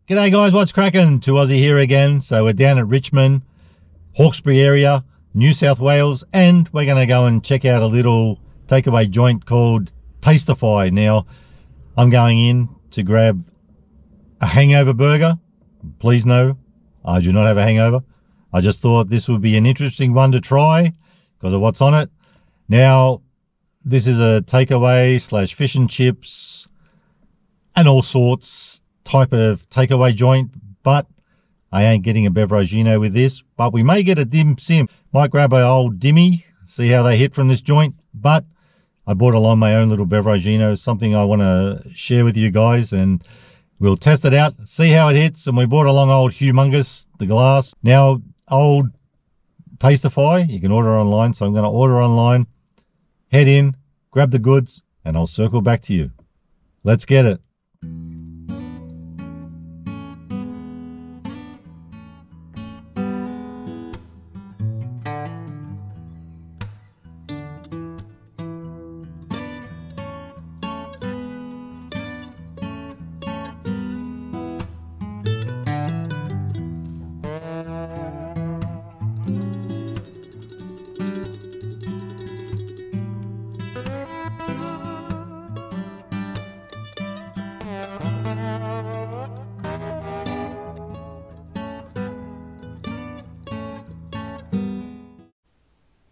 G'day guys, what's cracking? To Aussie here again. So we're down at Richmond, Hawkesbury area, New South Wales, and we're going to go and check out a little takeaway joint called Tastify. Now, I'm going in to grab a hangover burger. Please no, I do not have a hangover. I just thought this would be an interesting one to try because of what's on it. Now, this is a takeaway slash fish and chips and all sorts type of takeaway joint, but I ain't getting a beveragino with this, but we may get a dim sim. Might grab an old dimmy, see how they hit from this joint, but I brought along my own little beveragino, something I want to share with you guys, and we'll test it out, see how it hits. And we brought along old Humongous, the glass. Now, old Tastify, you can order online, so I'm going to order online, head in, grab the goods, and I'll circle back to you. Let's get it.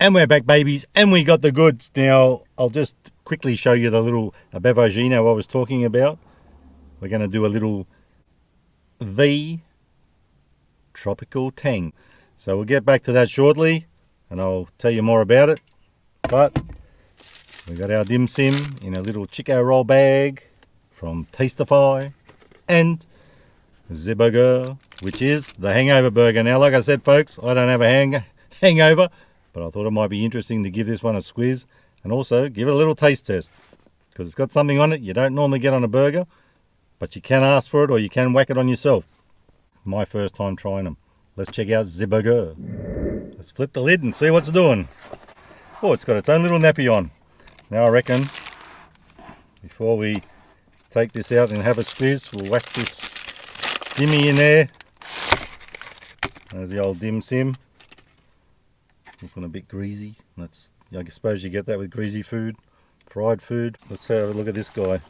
And we're back, babies, and we got the goods. Now, I'll just quickly show you the little beveragino I was talking about. We're going to do a little V Tropical Tang. So we'll get back to that shortly, and I'll tell you more about it. But we got our dim sim in a little Chico roll bag from Tastify, and the burger, which is the hangover burger. Now, like I said, folks, I don't have a hangover, but I thought it might be interesting to give this one a squeeze and also give it a little taste test because it's got something on it you don't normally get on a burger, but you can ask for it or you can whack it on yourself. My first time trying them. Let's check out the burger. Let's flip the lid and see what's doing. Oh, it's got its own little nappy on. Now I reckon before we take this out and have a squeeze, we'll whack this dimmy in there. There's the old dim sim. Looking a bit greasy. That's, I suppose you get that with greasy food, fried food. Let's have a look at this guy.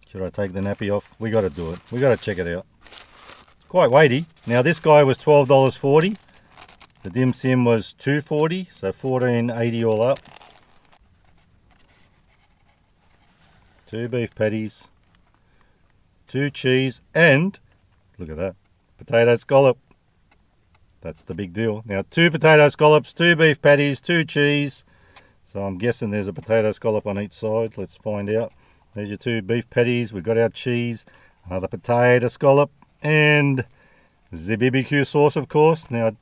Should I take the nappy off? We got to do it. We got to check it out. It's quite weighty. Now this guy was $12.40. The dim sim was $2.40, so $14.80 all up. 2 beef patties, 2 cheese, and look at that, potato scallop. That's the big deal. Now 2 potato scallops, 2 beef patties, 2 cheese. So I'm guessing there's a potato scallop on each side. Let's find out. There's your 2 beef patties. We've got our cheese, another potato scallop, and the BBQ sauce, of course. Now,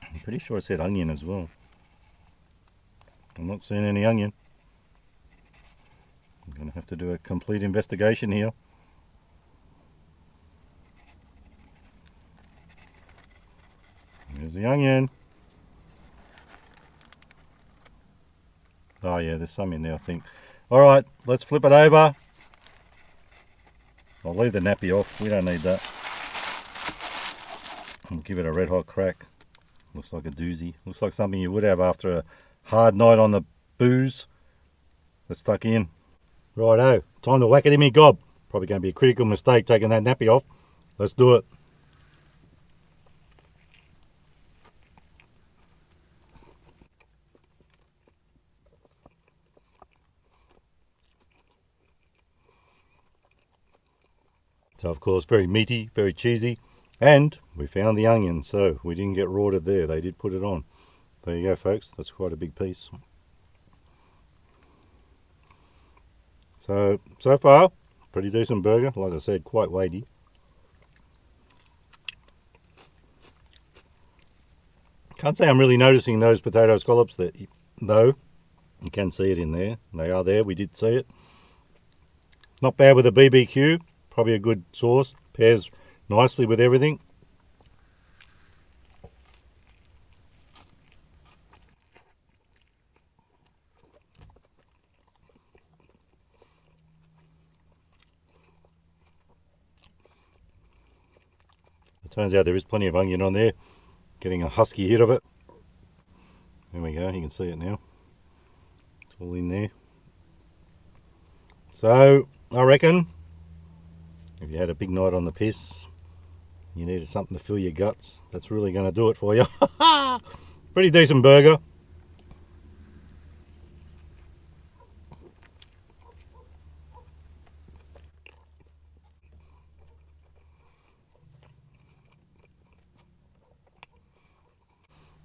I'm pretty sure it said onion as well. I'm not seeing any onion. I'm going to have to do a complete investigation here. There's the onion. Oh yeah, there's some in there, I think. Alright, let's flip it over. I'll leave the nappy off, we don't need that. We'll give it a red hot crack. Looks like a doozy. Looks like something you would have after a hard night on the booze. That's stuck in. Righto, time to whack it in me gob. Probably going to be a critical mistake taking that nappy off. Let's do it. So of course very meaty, very cheesy, and we found the onion, so we didn't get rorted there. They did put it on. There you go, folks. That's quite a big piece. So far, pretty decent burger. Like I said, quite weighty. Can't say I'm really noticing those potato scallops there, though. You can see it in there. They are there. We did see it. Not bad with a BBQ. Probably a good sauce. Pairs nicely with everything. It turns out there is plenty of onion on there. Getting a husky hit of it. There we go, you can see it now. It's all in there. So, I reckon, if you had a big night on the piss, you needed something to fill your guts, that's really going to do it for you. Pretty decent burger.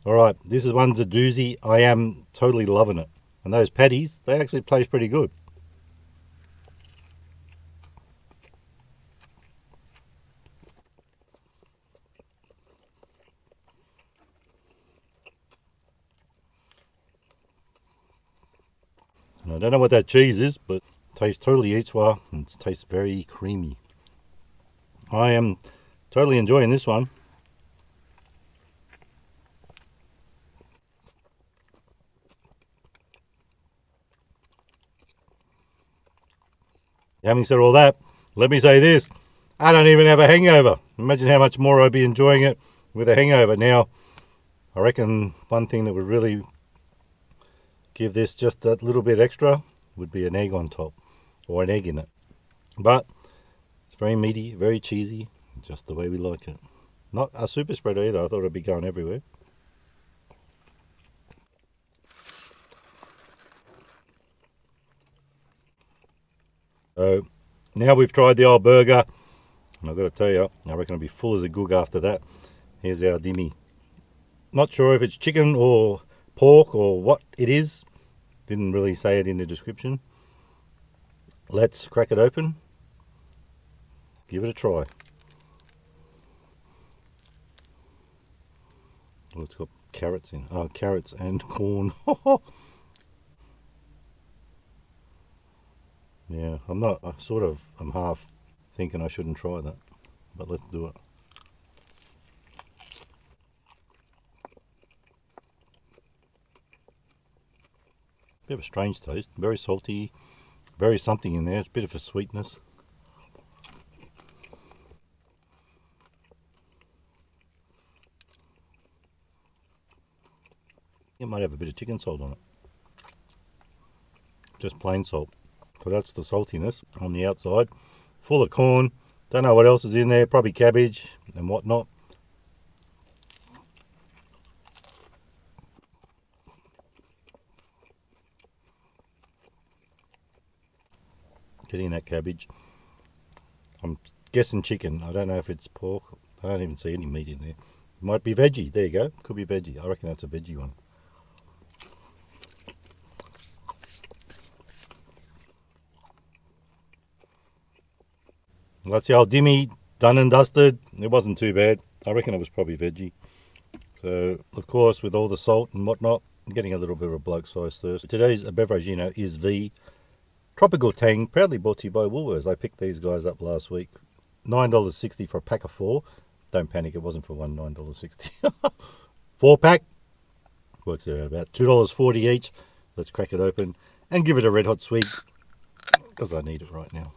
Alright, this is one's a doozy. I am totally loving it. And those patties, they actually taste pretty good. I don't know what that cheese is, but it tastes totally Eatwa and it tastes very creamy. I am totally enjoying this one. Having said all that, let me say this. I don't even have a hangover. Imagine how much more I'd be enjoying it with a hangover. Now, I reckon one thing that would really give this just that little bit extra would be an egg on top, or an egg in it. But it's very meaty, very cheesy, just the way we like it. Not a super spread either. I thought it'd be going everywhere. So now we've tried the old burger, and I've got to tell you, I reckon I'll be full as a goog after that. Here's our dimmy. Not sure if it's chicken or pork or what it is. Didn't really say it in the description. Let's crack it open. Give it a try. Oh, it's got carrots in. Oh, carrots and corn. Yeah, I'm half thinking I shouldn't try that, but let's do it. Bit of a strange taste, very salty, very something in there. It's a bit of a sweetness. It might have a bit of chicken salt on it. Just plain salt. So that's the saltiness on the outside. Full of corn. Don't know what else is in there. Probably cabbage and whatnot. Getting that cabbage. I'm guessing chicken. I don't know if it's pork. I don't even see any meat in there. Might be veggie. There you go. Could be veggie. I reckon that's a veggie one. That's the old dimmy, done and dusted. It wasn't too bad. I reckon it was probably veggie. So, of course, with all the salt and whatnot, I'm getting a little bit of a bloke-sized thirst. Today's beveragino is the Tropical Tang, proudly brought to you by Woolworths. I picked these guys up last week. $9.60 for a pack of 4. Don't panic, it wasn't for one $9.60. 4-pack. Works out about $2.40 each. Let's crack it open and give it a red hot sweet, because I need it right now.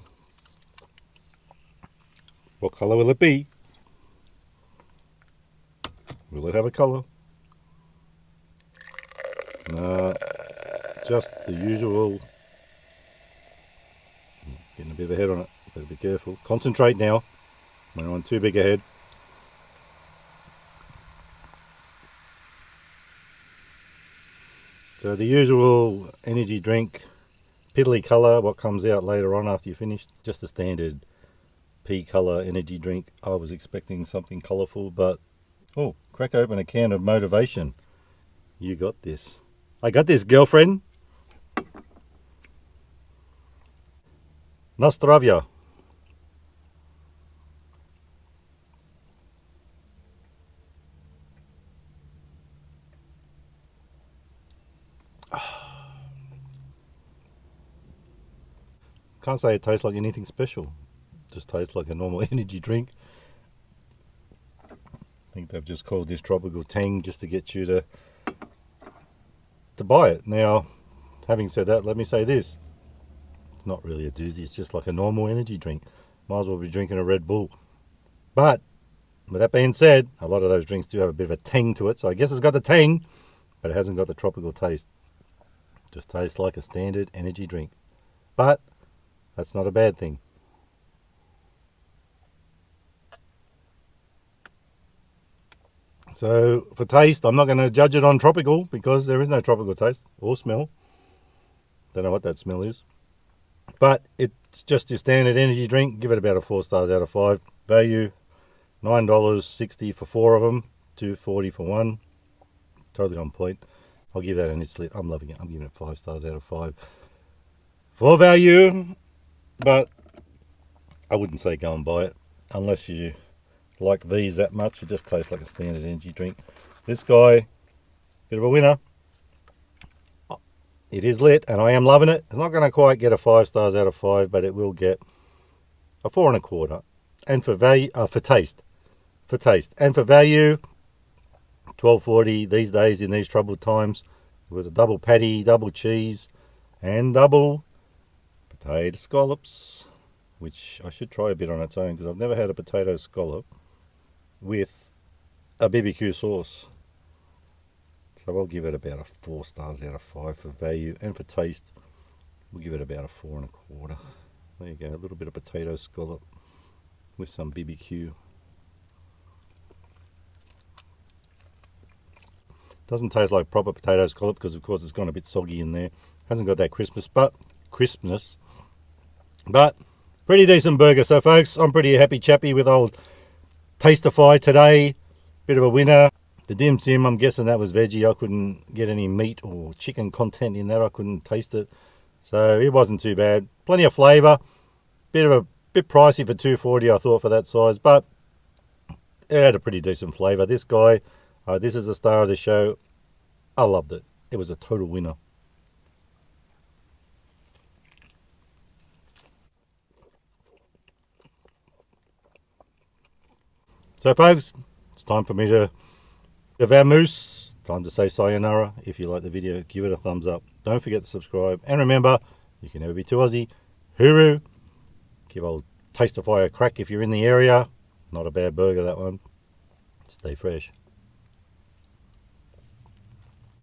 What colour will it be? Will it have a colour? No, just the usual. Getting a bit of a head on it, better be careful. Concentrate now, we're on too big a head. So the usual energy drink, piddly colour, what comes out later on after you finish, just a standard pea colour energy drink. I was expecting something colourful, but oh, crack open a can of motivation. You got this. I got this, girlfriend. Nostravia. Can't say it tastes like anything special. Just tastes like a normal energy drink. I think they've just called this Tropical Tang just to get you to buy it. Now, having said that, let me say this. It's not really a doozy, it's just like a normal energy drink. Might as well be drinking a Red Bull. But with that being said, a lot of those drinks do have a bit of a tang to it, so I guess it's got the tang, but it hasn't got the tropical taste. It just tastes like a standard energy drink. But that's not a bad thing. So for taste, I'm not going to judge it on tropical because there is no tropical taste or smell. Don't know what that smell is. But it's just your standard energy drink. Give it about a 4 stars out of 5. Value, $9.60 for 4 of them, $2.40 for one. Totally on point. I'll give that an lit. I'm loving it. I'm giving it 5 stars out of 5 for value. But I wouldn't say go and buy it unless you like these that much. It just tastes like a standard energy drink. This guy, bit of a winner. It is lit and I am loving it. It's not going to quite get a 5 stars out of 5, but it will get a 4.25. And for value, for taste, and for value, $12.40 these days in these troubled times. It was a double patty, double cheese, and double potato scallops, which I should try a bit on its own because I've never had a potato scallop with a BBQ sauce. So I'll give it about a 4 stars out of 5 for value, and for taste, we'll give it about a 4.25. There you go, a little bit of potato scallop with some BBQ. Doesn't taste like proper potato scallop because of course it's gone a bit soggy in there. Hasn't got that crispness, but pretty decent burger. So folks, I'm pretty happy chappy with old Tastify today. Bit of a winner. The dim sim, I'm guessing that was veggie. I couldn't get any meat or chicken content in that. I couldn't taste it. So it wasn't too bad. Plenty of flavour. Bit pricey for $2.40 I thought for that size, but it had a pretty decent flavour. This guy, this is the star of the show. I loved it. It was a total winner. So folks, it's time for me to vamoose. Time to say sayonara. If you like the video, give it a thumbs up. Don't forget to subscribe. And remember, you can never be too Aussie. Hooroo. Give old Tastify a crack if you're in the area. Not a bad burger, that one. Stay fresh.